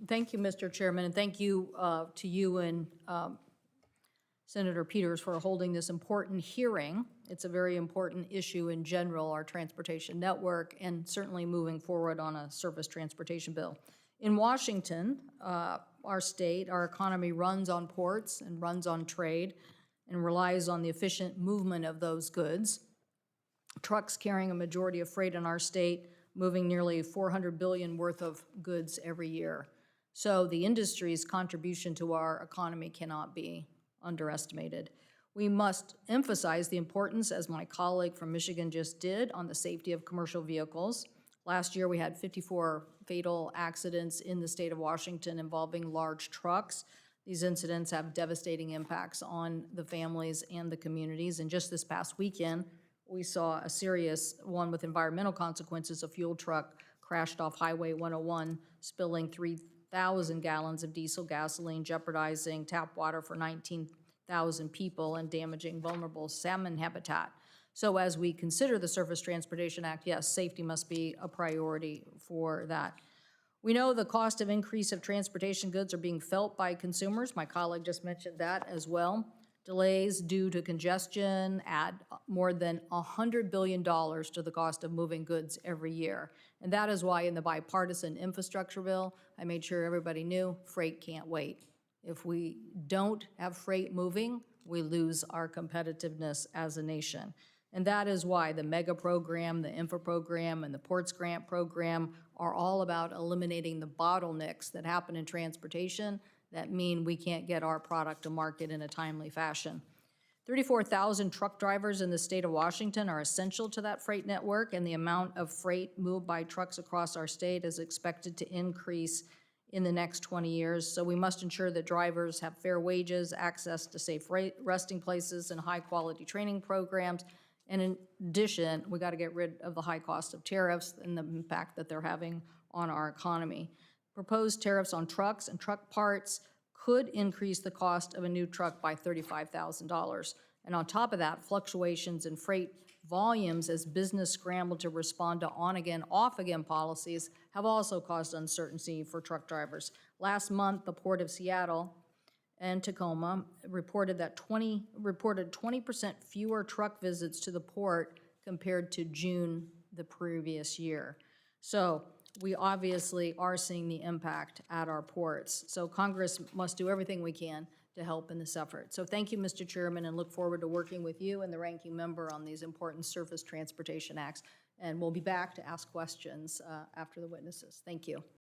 Thank you, Mr. Chairman, and thank you to you and Senator Peters for holding this important hearing. It's a very important issue in general, our transportation network, and certainly moving forward on a surface transportation bill. In Washington, our state, our economy runs on ports and runs on trade and relies on the efficient movement of those goods. Trucks carrying a majority of freight in our state, moving nearly 400 billion worth of goods every year. So the industry's contribution to our economy cannot be underestimated. We must emphasize the importance, as my colleague from Michigan just did, on the safety of commercial vehicles. Last year we had 54 fatal accidents in the state of Washington involving large trucks. These incidents have devastating impacts on the families and the communities. And just this past weekend, we saw a serious one with environmental consequences. A fuel truck crashed off Highway 101, spilling 3,000 gallons of diesel gasoline, jeopardizing tap water for 19,000 people and damaging vulnerable salmon habitat. So as we consider the Surface Transportation Act, yes, safety must be a priority for that. We know the cost of increase of transportation goods are being felt by consumers. My colleague just mentioned that as well. Delays due to congestion add more than $100 billion to the cost of moving goods every year. And that is why in the bipartisan infrastructure bill, I made sure everybody knew freight can't wait. If we don't have freight moving, we lose our competitiveness as a nation. And that is why the MEGA program, the INFRA program, and the Ports Grant program are all about eliminating the bottlenecks that happen in transportation that mean we can't get our product to market in a timely fashion. 34,000 truck drivers in the state of Washington are essential to that freight network, and the amount of freight moved by trucks across our state is expected to increase in the next 20 years. So we must ensure that drivers have fair wages, access to safe resting places, and high-quality training programs. And in addition, we got to get rid of the high cost of tariffs and the impact that they're having on our economy. Proposed tariffs on trucks and truck parts could increase the cost of a new truck by $35,000. And on top of that, fluctuations in freight volumes as business scramble to respond to on-again, off-again policies have also caused uncertainty for truck drivers. Last month, the Port of Seattle and Tacoma reported 20% fewer truck visits to the port compared to June the previous year. So we obviously are seeing the impact at our ports. So Congress must do everything we can to help in this effort. So thank you, Mr. Chairman, and look forward to working with you and the ranking member on these important surface transportation acts. And we'll be back to ask questions after the witnesses. Thank you.